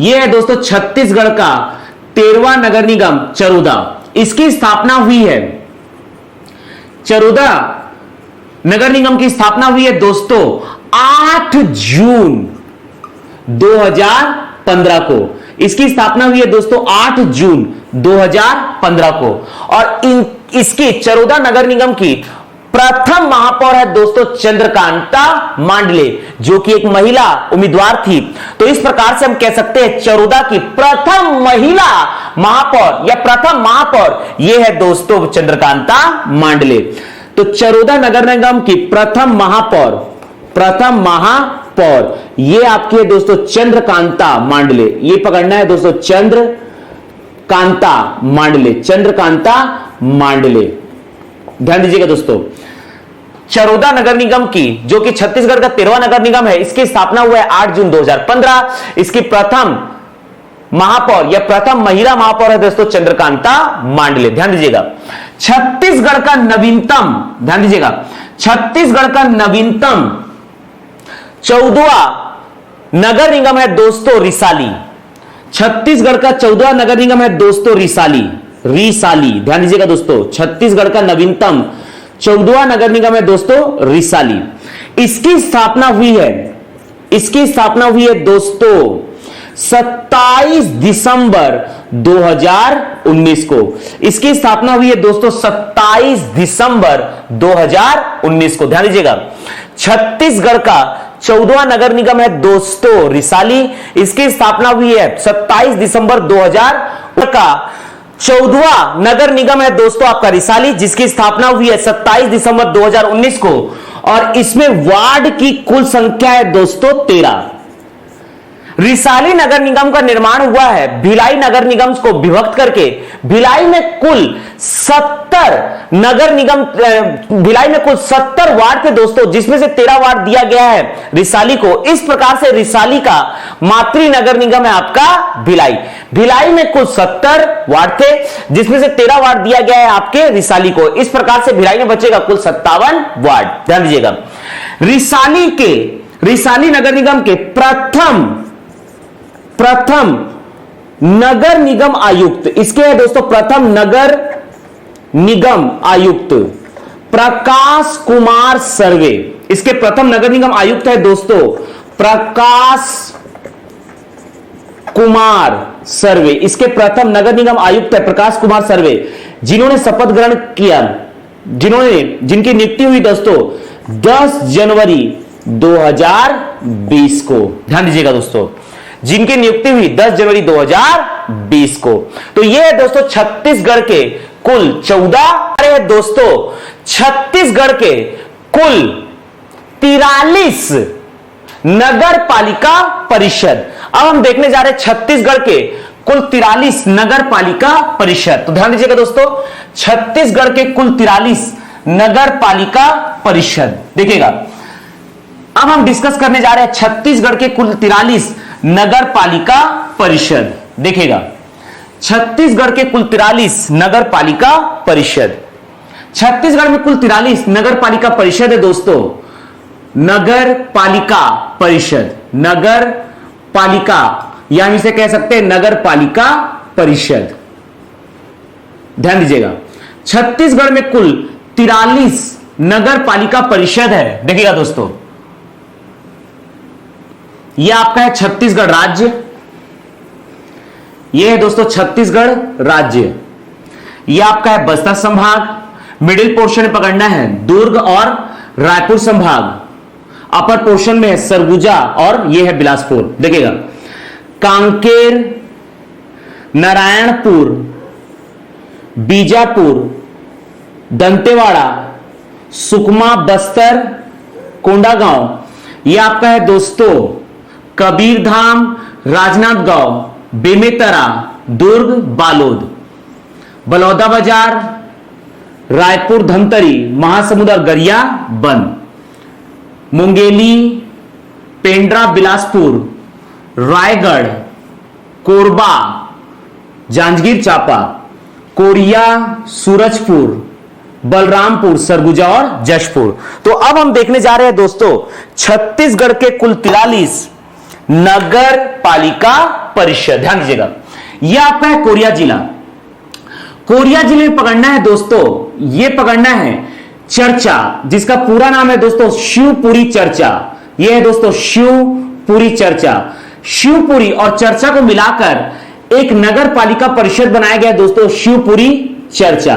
यह है दोस्तों छत्तीसगढ़ का 13वां नगर निगम चरोदा। इसकी स्थापना हुई है, चरोदा नगर निगम की स्थापना हुई है दोस्तों 8 जून 2015 को। इसकी स्थापना हुई है दोस्तों 8 जून 2015 को और इसकी चरोदा नगर निगम की प्रथम महापौर है दोस्तों चंद्रकांता मांडले, जो कि एक महिला उम्मीदवार थी। तो इस प्रकार से हम कह सकते हैं चरोदा की प्रथम महिला महापौर या प्रथम महापौर यह है दोस्तों चंद्रकांता मांडले। तो चरोदा नगर निगम की प्रथम महापौर ये आपकी है दोस्तों चंद्रकांता मांडले। ये पकड़ना है दोस्तों चंद्रकांता मांडले, चंद्रकांता मांडले। ध्यान दीजिएगा दोस्तों, चरोदा नगर निगम की जो कि छत्तीसगढ़ का 13वां नगर निगम है, इसकी स्थापना हुआ है 8 जून 2015। इसकी प्रथम महापौर या प्रथम महिला महापौर है दोस्तों चंद्रकांता मांडले। ध्यान दीजिएगा, छत्तीसगढ़ का नवीनतम, ध्यान दीजिएगा, छत्तीसगढ़ का नवीनतम 14वां नगर निगम है दोस्तों रिसाली। छत्तीसगढ़ का 14वां नगर निगम है दोस्तों रिसाली। ध्यान दीजिएगा दोस्तों, छत्तीसगढ़ का नवीनतम 14वां नगर निगम है दोस्तों रिसाली। इसकी स्थापना हुई है दोस्तों 27 दिसंबर 2019 को। इसकी स्थापना हुई है दोस्तों 27 दिसंबर 2019 को। ध्यान दीजिएगा, छत्तीसगढ़ का 14वां नगर निगम है दोस्तों रिसाली। इसकी स्थापना हुई है 27 दिसंबर 2000 का 14वां नगर निगम है दोस्तों आपका रिसाली, जिसकी स्थापना हुई है 27 दिसंबर 2019 को। और इसमें वार्ड की कुल संख्या है दोस्तों 13। रिसाली नगर निगम का निर्माण हुआ है भिलाई नगर निगम को विभक्त करके। भिलाई में कुल 70 नगर निगम, भिलाई में कुल 70 वार्ड थे दोस्तों, जिसमें से 13 वार्ड दिया गया है रिसाली को। इस प्रकार से रिसाली का मातृ नगर निगम है आपका भिलाई। भिलाई में कुल 70 वार्ड थे, जिसमें से 13 वार्ड दिया गया है आपके रिसाली को। इस प्रकार से भिलाई में बचेगा कुल 57 वार्ड। ध्यान दीजिएगा, रिसाली नगर निगम के प्रथम नगर निगम आयुक्त, इसके है दोस्तों प्रथम नगर निगम आयुक्त प्रकाश कुमार सर्वे। इसके प्रथम नगर निगम आयुक्त है दोस्तों प्रकाश कुमार सर्वे। इसके प्रथम नगर निगम आयुक्त है प्रकाश कुमार सर्वे, जिन्होंने शपथ ग्रहण किया, जिनकी नियुक्ति हुई दोस्तों 10 जनवरी 2020 को। ध्यान दीजिएगा दोस्तों, जिनकी नियुक्ति हुई 10 जनवरी 2020 को। तो यह है दोस्तों छत्तीसगढ़ के कुल 14 है दोस्तों छत्तीसगढ़ के कुल 43 नगर पालिका परिषद। अब हम देखने जा रहे हैं छत्तीसगढ़ के कुल 43 नगर पालिका परिषद। तो ध्यान दीजिएगा दोस्तों, छत्तीसगढ़ के कुल 43 नगर पालिका परिषद। देखिएगा, अब हम डिस्कस करने जा रहे हैं छत्तीसगढ़ के कुल 43 नगर पालिका परिषद। देखिएगा, छत्तीसगढ़ के कुल 43 नगर पालिका परिषद। छत्तीसगढ़ में कुल 43 नगर पालिका परिषद है दोस्तों। नगर पालिका परिषद, नगर पालिका, या हम इसे कह सकते हैं नगर पालिका परिषद। ध्यान दीजिएगा, छत्तीसगढ़ में कुल 43 नगर पालिका परिषद है। देखिएगा दोस्तों, यह आपका है छत्तीसगढ़ राज्य। यह है दोस्तों छत्तीसगढ़ राज्य। यह आपका है बस्तर संभाग। मिडिल पोर्शन में पकड़ना है दुर्ग और रायपुर संभाग। अपर पोर्शन में है सरगुजा और यह है बिलासपुर। देखिएगा, कांकेर, नारायणपुर, बीजापुर, दंतेवाड़ा, सुकमा, बस्तर, कोंडागांव, यह आपका है दोस्तों कबीरधाम, राजनांदगांव, बेमेतरा, दुर्ग, बालोद, बलौदाबाजार, रायपुर, धमतरी, महासमुंद और गरियाबंद, मुंगेली, पेंड्रा, बिलासपुर, रायगढ़, कोरबा, जांजगीर चांपा, कोरिया, सूरजपुर, बलरामपुर, सरगुजा और जशपुर। तो अब हम देखने जा रहे हैं दोस्तों छत्तीसगढ़ के कुल 43 नगर पालिका परिषद। ध्यान दीजिएगा, यह आपका है कोरिया जिला। कोरिया जिले में पकड़ना है दोस्तों, यह पकड़ना है चर्चा, जिसका पूरा नाम है दोस्तों शिवपुरी चर्चा। यह है दोस्तों शिवपुरी चर्चा। शिवपुरी और चर्चा को मिलाकर एक नगर पालिका परिषद बनाया गया दोस्तों शिवपुरी चर्चा।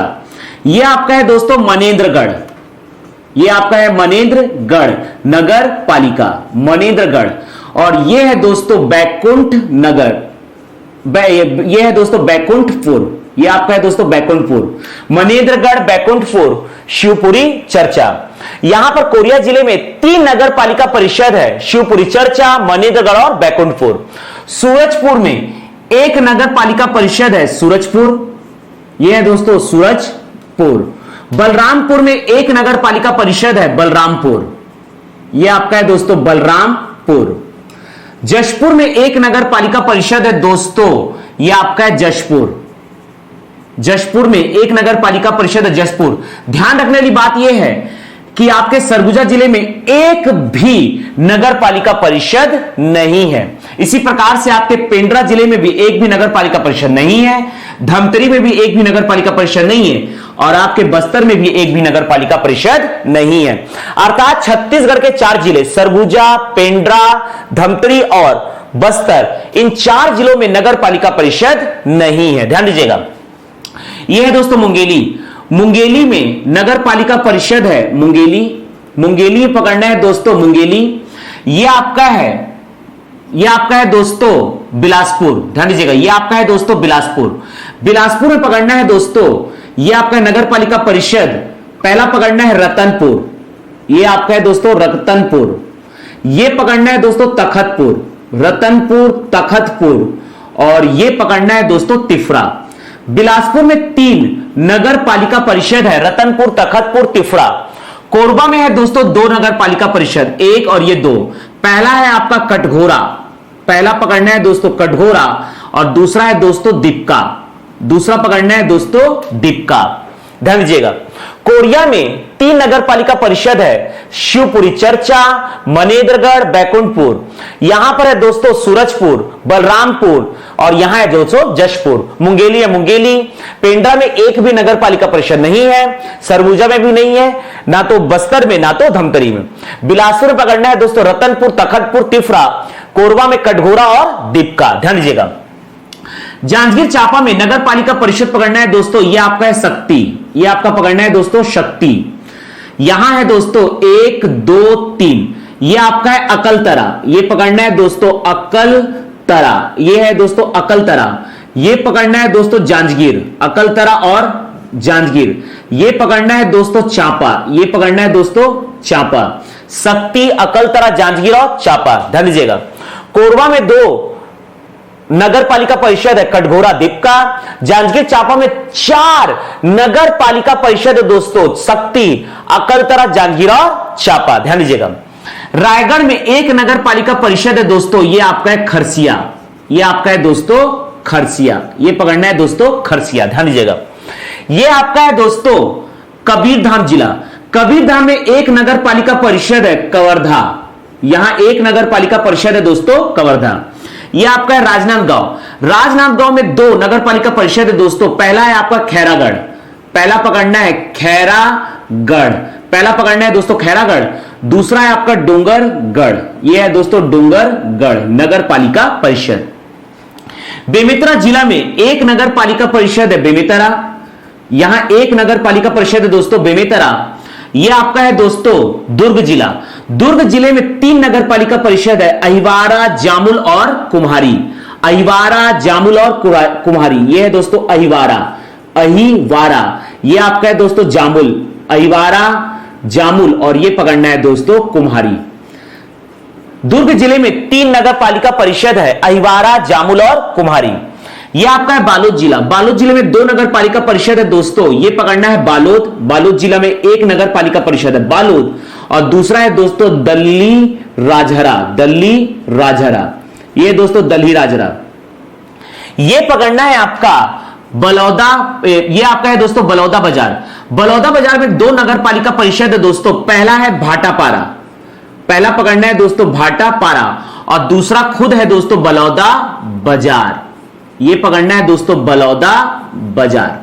यह आपका है दोस्तों मनेन्द्रगढ़। यह आपका है मनेन्द्रगढ़ नगर पालिका, मनेन्द्रगढ़। और यह है दोस्तों बैकुंठ नगर, यह है दोस्तों बैकुंठपुर। यह आपका है दोस्तों बैकुंठपुर, मनेन्द्रगढ़, बैकुंठपुर, शिवपुरी चर्चा। यहां पर कोरिया जिले में 3 नगर पालिका परिषद है, शिवपुरी चर्चा, मनेन्द्रगढ़ और बैकुंठपुर। सूरजपुर में 1 नगर पालिका परिषद है, सूरजपुर। यह है दोस्तों सूरजपुर। बलरामपुर में 1 नगर पालिका परिषद है, बलरामपुर। यह आपका है दोस्तों बलरामपुर। जशपुर में 1 नगर पालिका परिषद है दोस्तों, यह आपका है जशपुर। जशपुर में 1 नगर पालिका परिषद है, जशपुर। ध्यान रखने वाली बात यह है कि आपके सरगुजा जिले में एक भी नगर पालिका परिषद नहीं है। इसी प्रकार से आपके पेंड्रा जिले में भी एक भी नगर पालिका परिषद नहीं है, धमतरी में भी एक भी नगर पालिका परिषद नहीं है, और आपके बस्तर में भी एक भी नगर पालिका परिषद नहीं है। अर्थात छत्तीसगढ़ के 4 जिले सरगुजा, पेंड्रा, धमतरी और बस्तर, इन 4 जिलों में नगर पालिका परिषद नहीं है। ध्यान दीजिएगा। यह है दोस्तों मुंगेली। मुंगेली में नगर पालिका परिषद है। मुंगेली पकड़ना है दोस्तों। मुंगेली यह आपका है दोस्तों बिलासपुर। ध्यान दीजिएगा, यह आपका है दोस्तों बिलासपुर। बिलासपुर में पकड़ना है दोस्तों, यह आपका नगर पालिका परिषद। पहला पकड़ना है रतनपुर, यह आपका है दोस्तों रतनपुर। यह पकड़ना है दोस्तों तखतपुर, रतनपुर, तखतपुर, और यह पकड़ना है दोस्तों तिफरा। बिलासपुर में 3 नगर पालिका परिषद है, रतनपुर, तखतपुर, तिफरा। कोरबा में है दोस्तों 2 नगर पालिका परिषद, 1 और ये 2। पहला है आपका कटघोरा, पहला पकड़ना है दोस्तों कटघोरा, और दूसरा है दोस्तों दीपका। दूसरा पकड़ना है दोस्तों दीपका। ध्यान दीजिएगा। कोरिया में 3 नगर पालिका परिषद है, शिवपुरी चर्चा, मनेन्द्रगढ़, बैकुंठपुर। यहां पर है दोस्तों सूरजपुर, बलरामपुर, और यहां है दोस्तों जशपुर। मुंगेली है मुंगेली। पेंड्रा में एक भी नगर पालिका परिषद नहीं है, सरगुजा में भी नहीं है, ना तो बस्तर में, ना तो धमतरी में। बिलासपुर में पकड़ना है दोस्तों रतनपुर, तखतपुर, तिफरा। कोरबा में कटघोरा और दीपका। ध्यान दीजिएगा। जांजगीर चांपा में नगर पालिका परिषद पकड़ना है दोस्तों, यह आपका है शक्ति। यह आपका पकड़ना है दोस्तों शक्ति। यहां है दोस्तों 1, 2, 3। यह आपका है अकलतरा। यह पकड़ना है दोस्तों अकलतरा। यह है दोस्तों अकलतरा। यह पकड़ना है दोस्तों जांजगीर, अकलतरा और जांजगीर। यह पकड़ना है दोस्तों चांपा। यह पकड़ना है दोस्तों चांपा। शक्ति, अकलतरा, जांजगीर और चांपा। ध्यान दीजिएगा। कोरबा में 2 नगर पालिका परिषद है, कटघोरा, दीपका। जांजगीर चांपा में 4 नगर पालिका परिषद है दोस्तों, शक्ति, अकलतरा, जांजगीर और चांपा। ध्यान दीजिएगा। रायगढ़ में 1 नगर पालिका परिषद है दोस्तों, यह आपका है खरसिया। यह आपका है दोस्तों खरसिया। यह पकड़ना है दोस्तों खरसिया। ध्यान दीजिएगा। यह आपका है दोस्तों कबीरधाम जिला। कबीरधाम में 1 नगर पालिका परिषद है, कवर्धा। यहां 1 नगर पालिका परिषद है दोस्तों, कवर्धा। यह आपका है राजनांदगांव। राजनांदगांव में 2 नगर पालिका परिषद है दोस्तों। पहला है आपका खैरागढ़। पहला पकड़ना है खैरागढ़। पहला पकड़ना है दोस्तों खैरागढ़। दूसरा है आपका डोंगरगढ़। यह है दोस्तों डोंगरगढ़ नगर पालिका परिषद। बेमेतरा जिला में 1 नगर पालिका परिषद है, बेमेतरा। यहां 1 नगर पालिका परिषद है दोस्तों, बेमेतरा। यह आपका है दोस्तों दुर्ग जिला। दुर्ग जिले में 3 नगर पालिका परिषद है, अहिवारा, जामुल और कुम्हारी। अहिवारा, जामुल और कुम्हारी। यह है दोस्तों अहिवारा, यह आपका है दोस्तों जामुल। अहिवारा, जामुल, और यह पकड़ना है दोस्तों कुम्हारी। दुर्ग जिले में 3 नगर पालिका परिषद है, अहिवारा, जामुल और कुम्हारी। यह आपका है बालोद जिला। बालोद जिले में 2 नगर पालिका परिषद है दोस्तों, यह पकड़ना है बालोद। बालोद जिला में 1 नगर पालिका परिषद है, बालोद, और दूसरा है दोस्तों दल्ली राजहरा। दल्ली राजहरा, यह दोस्तों दल्ली राजहरा। यह पकड़ना है आपका बलौदा। यह आपका है दोस्तों बलौदा बाजार। बलौदा बाजार में 2 नगर पालिका परिषद है दोस्तों। पहला है भाटापारा। पहला पकड़ना है दोस्तों भाटापारा, और दूसरा खुद है दोस्तों बलौदा बाजार। यह पकड़ना है दोस्तों बलौदा बाजार,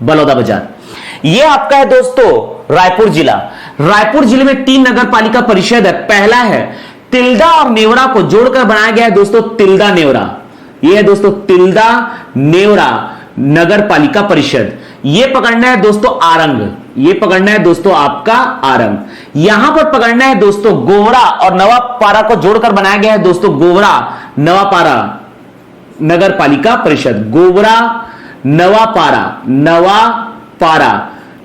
बलौदा बाजार। यह आपका है दोस्तों रायपुर जिला। रायपुर जिले में 3 नगर पालिका परिषद है। पहला है तिल्दा और नेवरा को जोड़कर बनाया गया है दोस्तों तिल्दा नेवरा। यह है दोस्तों तिल्दा नेवरा नगर पालिका परिषद। यह पकड़ना है दोस्तों आरंग। यह पकड़ना है दोस्तों आपका आरंग। यहां पर पकड़ना है दोस्तों गोवरा और नवापारा को जोड़कर बनाया गया है दोस्तों गोवरा नवापारा नगर पालिका परिषद। गोवरा नवापारा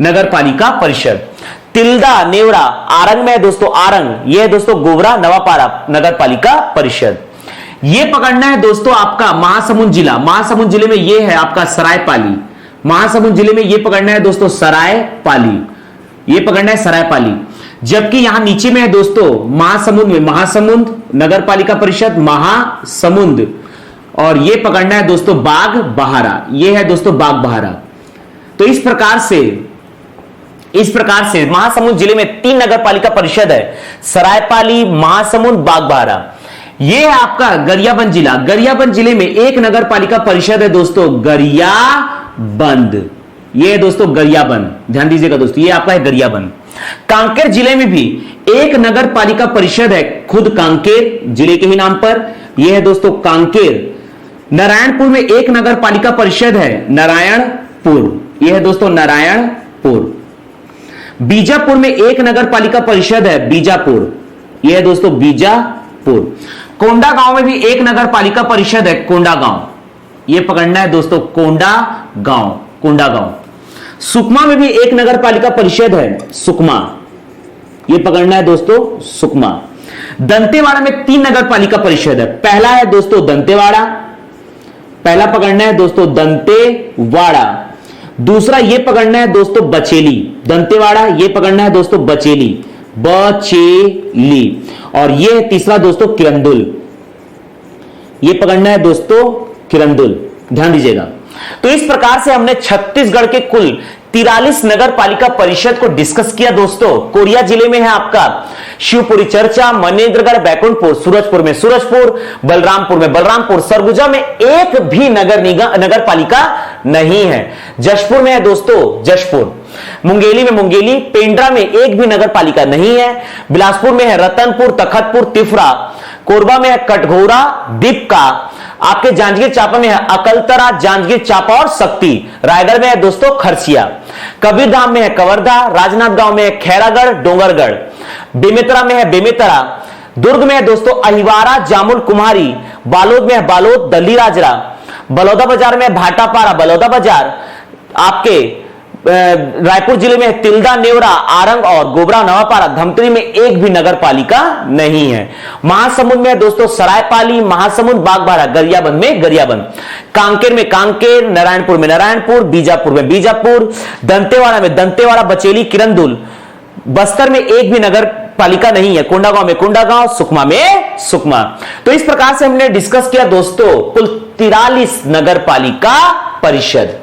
नगर पालिका परिषद। तिल्दा नेवरा आरंग में है दोस्तों आरंग। यह है दोस्तों गोवरा नवापारा नगर पालिका परिषद। यह पकड़ना है दोस्तों आपका महासमुंद जिला। महासमुंद जिले में यह है आपका सरायपाली। महासमुंद जिले में यह पकड़ना है दोस्तों सरायपाली। यह पकड़ना है सरायपाली। जबकि यहां नीचे में है दोस्तों महासमुंद में महासमुंद नगर पालिका परिषद महासमुंद, और यह पकड़ना है दोस्तों बाग बहारा। यह है दोस्तों बाग बहारा। तो इस प्रकार से इस प्रकार से महासमुंद जिले में 3 नगर पालिका परिषद है, सरायपाली, महासमुंद, बागबाहरा। ये है आपका गरियाबंद जिला। गरियाबंद जिले में 1 नगर पालिका परिषद है दोस्तों, गरियाबंद। ये है दोस्तों गरियाबंद, ध्यान दीजिएगा दोस्तों, ये आपका है गरियाबंद। कांकेर जिले में भी 1 नगर पालिका परिषद है, खुद कांकेर जिले के ही नाम पर। यह है दोस्तों कांकेर। नारायणपुर में 1 नगर पालिका परिषद है, नारायणपुर। यह है दोस्तों नारायणपुर। बीजापुर में 1 नगर पालिका परिषद है, बीजापुर। यह है दोस्तों बीजापुर। कोंडा गांव में भी 1 नगर पालिका परिषद है, कोंडा गांव। यह पकड़ना है दोस्तों, कोंडा गांव, कोंडा गांव। सुकमा में भी 1 नगर पालिका परिषद है, सुकमा। यह पकड़ना है दोस्तों, सुकमा। दंतेवाड़ा में 3 नगर पालिका परिषद है। पहला है दोस्तों दंतेवाड़ा, पहला पकड़ना है दोस्तों दंतेवाड़ा। दूसरा ये पकड़ना है दोस्तों बचेली, दंतेवाड़ा। ये पकड़ना है दोस्तों बचेली, बचेली। और ये तीसरा दोस्तों किरंदुल, ये पकड़ना है दोस्तों किरंदुल, ध्यान दीजिएगा। तो इस प्रकार से हमने छत्तीसगढ़ के कुल 43 नगर पालिका परिषद को डिस्कस किया दोस्तों। कोरिया जिले में है आपका शिवपुरी चर्चा, मनेन्द्रगढ़, बैकुंठपुर, सूरजपुर में सूरजपुर, बलरामपुर में बलरामपुर, सरगुजा में एक भी नगर पालिका नहीं है। जशपुर में है दोस्तों जशपुर, मुंगेली में मुंगेली, पेंड्रा में एक भी नगर पालिका नहीं है। बिलासपुर में है रतनपुर, तखतपुर, तिफरा, कोरबा में है कटघोरा, दीपका, आपके जांजगीर चांपा में है अकलतरा, जांजगीर चांपा और शक्ति। रायगढ़ में है दोस्तों खरसिया, कबीरधाम में है कवर्धा, राजनांदगांव में है खैरागढ़, डोंगरगढ़, बेमेतरा में है बेमेतरा, दुर्ग में है दोस्तों अहिवारा, जामुल कुम्हारी, बालोद में है बालोद, दल्ली राजरा, बलौदा बाजार में है भाटापारा, बलौदा बाजार, आपके रायपुर जिले में तिल्दा, नेवरा, आरंग और गोबरा, नवापारा। धमतरी में एक भी नगर पालिका नहीं है। महासमुंद में दोस्तों सरायपाली, महासमुंद, बागबाहरा, गरियाबंद में गरियाबंद, कांकेर में कांकेर, नारायणपुर में नारायणपुर, बीजापुर में बीजापुर, दंतेवाड़ा में दंतेवाड़ा, बचेली, किरंदुल। बस्तर में एक भी नगर पालिका नहीं है, कोंडागांव में कोंडागांव, सुकमा में सुकमा। तो इस प्रकार से हमने डिस्कस किया दोस्तों कुल 43 नगर पालिका परिषद।